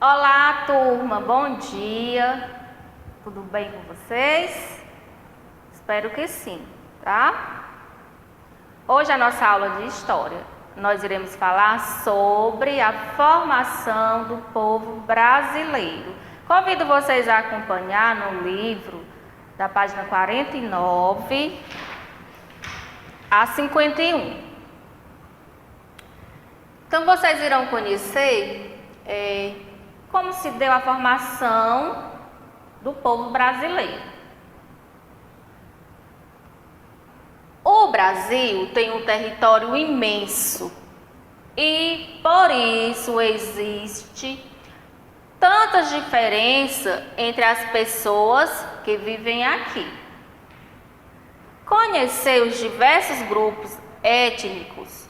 Olá, turma, bom dia. Tudo bem com vocês? Espero que sim, tá? Hoje a nossa aula de história, nós iremos falar sobre a formação do povo brasileiro. Convido vocês a acompanhar no livro da página 49 a 51. Então vocês irão conhecer como se deu a formação do povo brasileiro. O Brasil tem um território imenso e por isso existe tantas diferenças entre as pessoas que vivem aqui. Conhecer os diversos grupos étnicos,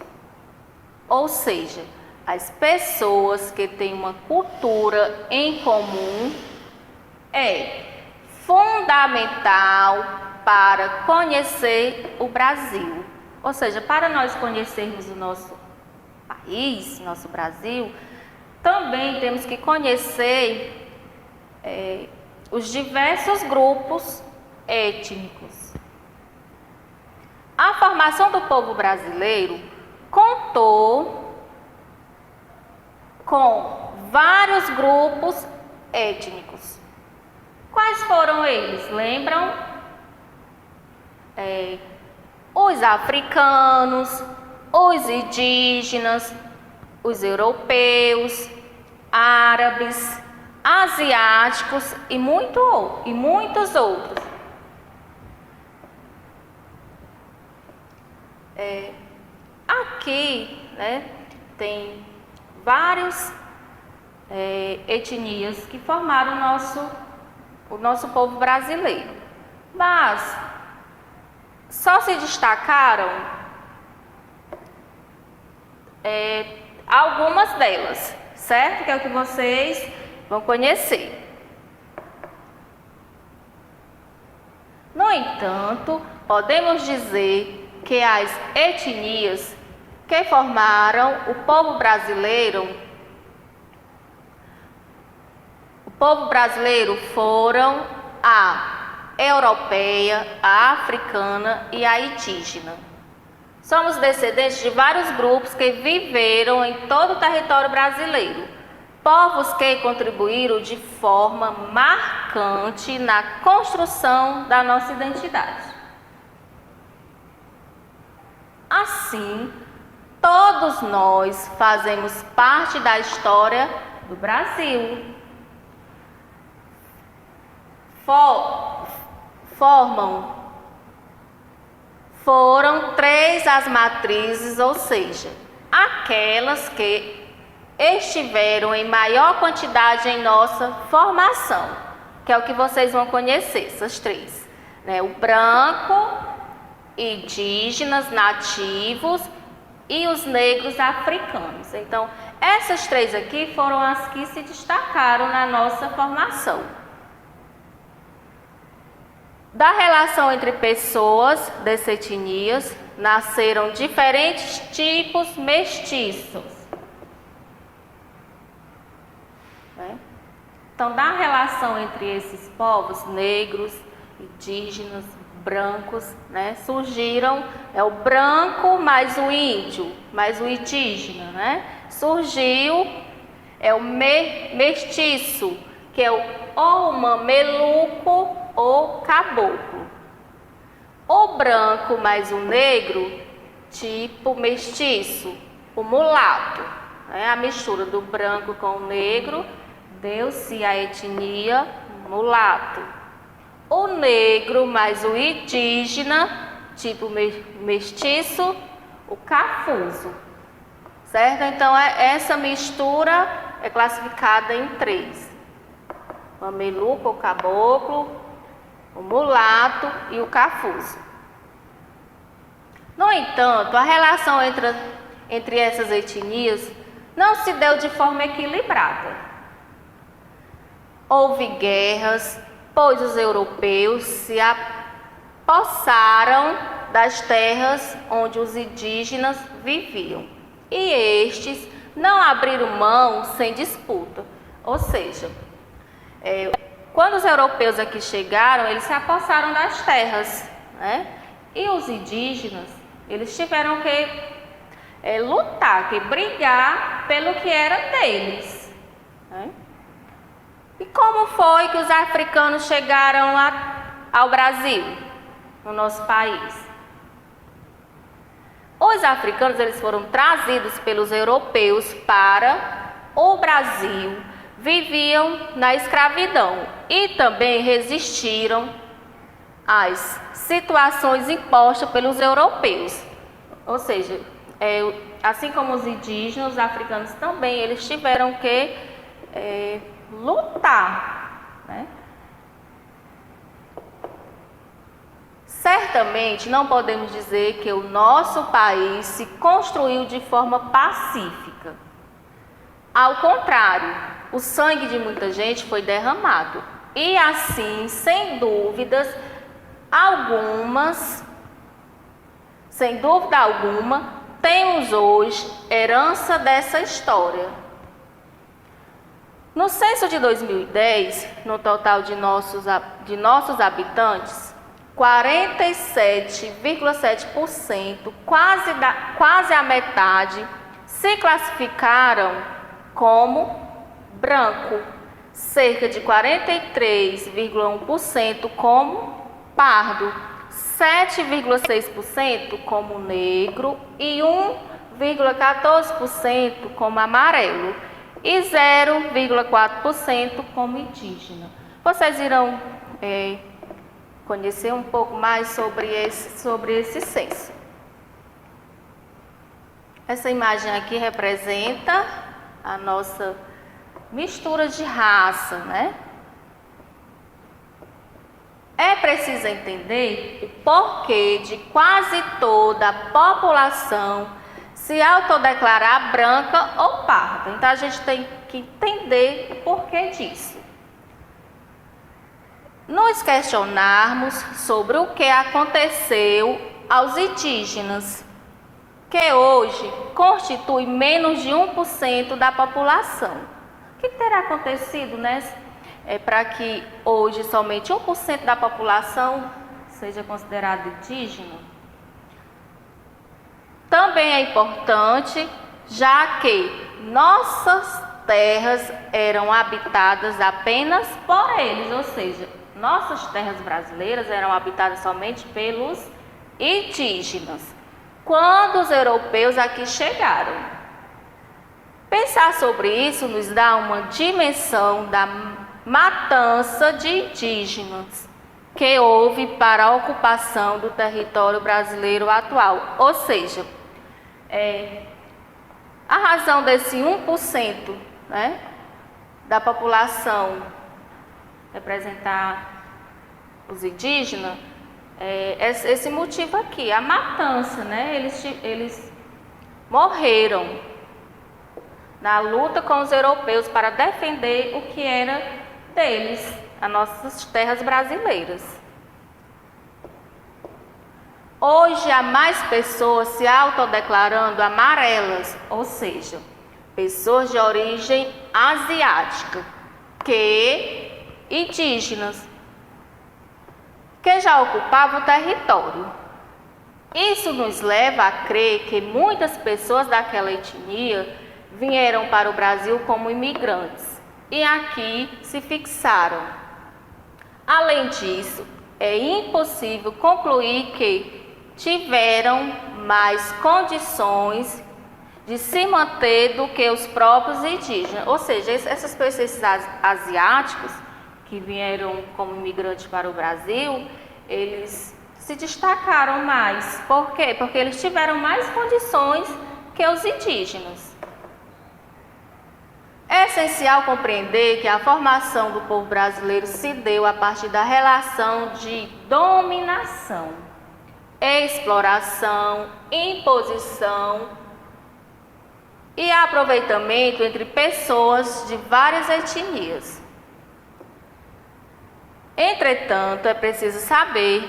ou seja, as pessoas que têm uma cultura em comum, é fundamental para conhecer o Brasil. Ou seja, para nós conhecermos o nosso país, nosso Brasil, também temos que conhecer os diversos grupos étnicos. A formação do povo brasileiro contou com vários grupos étnicos. Quais foram eles? Lembram? Os africanos, os indígenas, os europeus, árabes, asiáticos e muitos outros. Aqui, tem várias etnias que formaram o nosso povo brasileiro. Mas só se destacaram algumas delas, certo? Que é o que vocês vão conhecer. No entanto, podemos dizer que as etnias que formaram o povo brasileiro foram a europeia, a africana e a indígena. Somos descendentes de vários grupos que viveram em todo o território brasileiro, povos que contribuíram de forma marcante na construção da nossa identidade. Assim, todos nós fazemos parte da história do Brasil. Foram três as matrizes, ou seja, aquelas que estiveram em maior quantidade em nossa formação, que é o que vocês vão conhecer, essas três, o branco, indígenas, nativos e os negros africanos. Então, essas três aqui foram as que se destacaram na nossa formação. Da relação entre pessoas dessas etnias, nasceram diferentes tipos mestiços. Então, da relação entre esses povos, negros, indígenas, brancos, surgiram, o branco mais o índio, mais o indígena, surgiu, o mestiço, que é ou mameluco ou caboclo. O branco mais o negro, tipo mestiço, o mulato, a mistura do branco com o negro, deu-se a etnia mulato. O negro mais o indígena, tipo mestiço, o cafuso, certo? Então, essa mistura é classificada em três: o mameluco, o caboclo, o mulato e o cafuso. No entanto, a relação entre essas etnias não se deu de forma equilibrada. Houve guerras, pois os europeus se apossaram das terras onde os indígenas viviam, e estes não abriram mão sem disputa. Ou seja, quando os europeus aqui chegaram, eles se apossaram das terras, né? E os indígenas, eles tiveram que lutar, que brigar pelo que era deles, né? E como foi que os africanos chegaram ao Brasil, no nosso país? Os africanos, eles foram trazidos pelos europeus para o Brasil, viviam na escravidão e também resistiram às situações impostas pelos europeus. Ou seja, assim como os indígenas, os africanos também, eles tiveram que lutar, né? Certamente não podemos dizer que o nosso país se construiu de forma pacífica. Ao contrário, o sangue de muita gente foi derramado. E assim, sem dúvida alguma, temos hoje herança dessa história. No censo de 2010, no total de nossos habitantes, 47,7%, quase a metade, se classificaram como branco, cerca de 43,1% como pardo, 7,6% como negro e 1,14% como amarelo e 0,4% como indígena. Vocês irão conhecer um pouco mais sobre esse censo. Essa imagem aqui representa a nossa mistura de raça, né? É preciso entender o porquê de quase toda a população se autodeclarar branca ou parda. Então a gente tem que entender o porquê disso. Nos questionarmos sobre o que aconteceu aos indígenas, que hoje constitui menos de 1% da população. O que terá acontecido, né, para que hoje somente 1% da população seja considerada indígena? Também é importante, já que nossas terras eram habitadas apenas por eles, ou seja, nossas terras brasileiras eram habitadas somente pelos indígenas, quando os europeus aqui chegaram. Pensar sobre isso nos dá uma dimensão da matança de indígenas que houve para a ocupação do território brasileiro atual. Ou seja, a razão desse 1%, né, da população representar os indígenas, esse motivo aqui, a matança, né? Eles morreram na luta com os europeus para defender o que era deles, as nossas terras brasileiras. Hoje há mais pessoas se autodeclarando amarelas, ou seja, pessoas de origem asiática, que indígenas, que já ocupavam o território. Isso nos leva a crer que muitas pessoas daquela etnia vieram para o Brasil como imigrantes e aqui se fixaram. Além disso, é impossível concluir que tiveram mais condições de se manter do que os próprios indígenas. Ou seja, esses asiáticos que vieram como imigrantes para o Brasil, eles se destacaram mais. Por quê? Porque eles tiveram mais condições que os indígenas. É essencial compreender que a formação do povo brasileiro se deu a partir da relação de dominação, exploração, imposição e aproveitamento entre pessoas de várias etnias. Entretanto, é preciso saber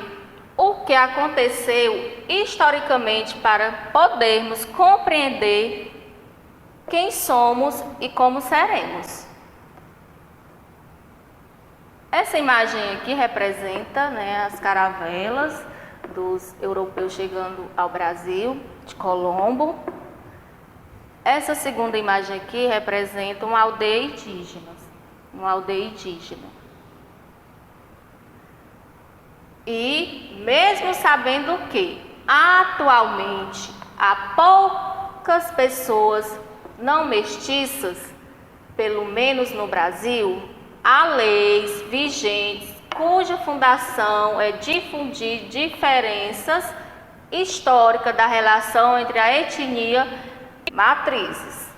o que aconteceu historicamente para podermos compreender quem somos e como seremos. Essa imagem aqui representa, né, as caravelas dos europeus chegando ao Brasil, de Colombo. Essa segunda imagem aqui representa uma aldeia indígena. E mesmo sabendo que atualmente há poucas pessoas não mestiças, pelo menos no Brasil, há leis vigentes cuja fundação é difundir diferenças históricas da relação entre a etnia e matrizes.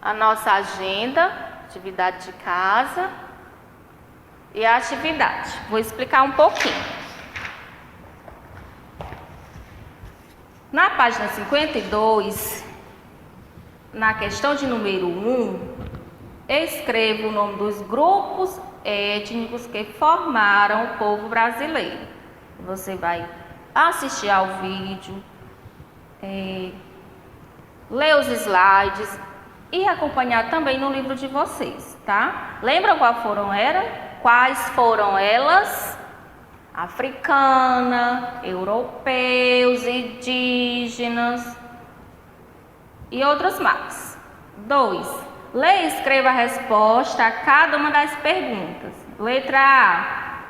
A nossa agenda, atividade de casa e a atividade. Vou explicar um pouquinho. Na página 52, na questão de número 1, escreva o nome dos grupos étnicos que formaram o povo brasileiro. Você vai assistir ao vídeo, ler os slides e acompanhar também no livro de vocês, tá? Lembram quais foram elas? Africana, europeus, indígenas e outros mais. 2. Leia e escreva a resposta a cada uma das perguntas. Letra A.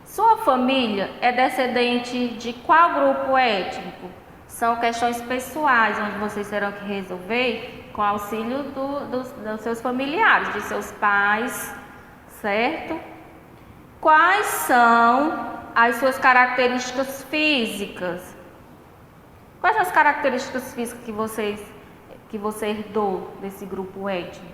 Sua família é descendente de qual grupo étnico? São questões pessoais, onde vocês terão que resolver com auxílio dos seus familiares, de seus pais, certo? Quais são as suas características físicas? Quais as características físicas que você herdou desse grupo étnico?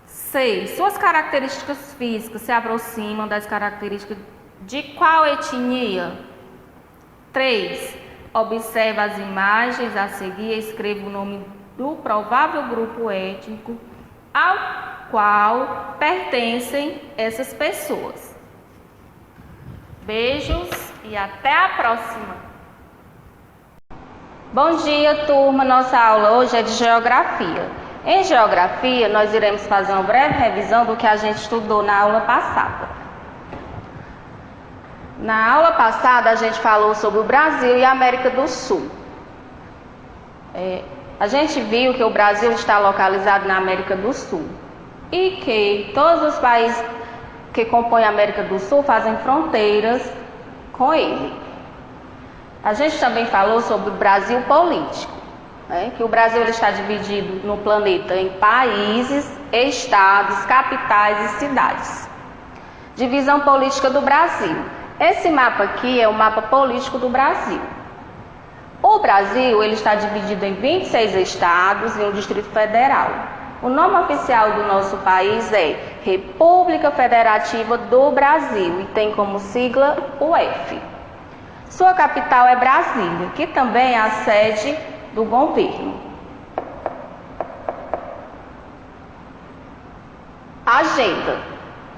6. Suas características físicas se aproximam das características de qual etnia? 3. Observe as imagens a seguir e escreva o nome do provável grupo étnico ao qual pertencem essas pessoas. Beijos e até a próxima! Bom dia, turma! Nossa aula hoje é de Geografia. Em Geografia, nós iremos fazer uma breve revisão do que a gente estudou na aula passada. Na aula passada, a gente falou sobre o Brasil e a América do Sul. A gente viu que o Brasil está localizado na América do Sul e que todos os países que compõem a América do Sul fazem fronteiras com ele. A gente também falou sobre o Brasil político, que o Brasil está dividido no planeta em países, estados, capitais e cidades. Divisão política do Brasil. Esse mapa aqui é o mapa político do Brasil. O Brasil ele está dividido em 26 estados e um Distrito Federal. O nome oficial do nosso país é República Federativa do Brasil e tem como sigla o F. Sua capital é Brasília, que também é a sede do governo. Agenda.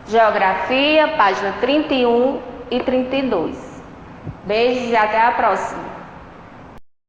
Geografia, página 31 e 32. Beijos e até a próxima.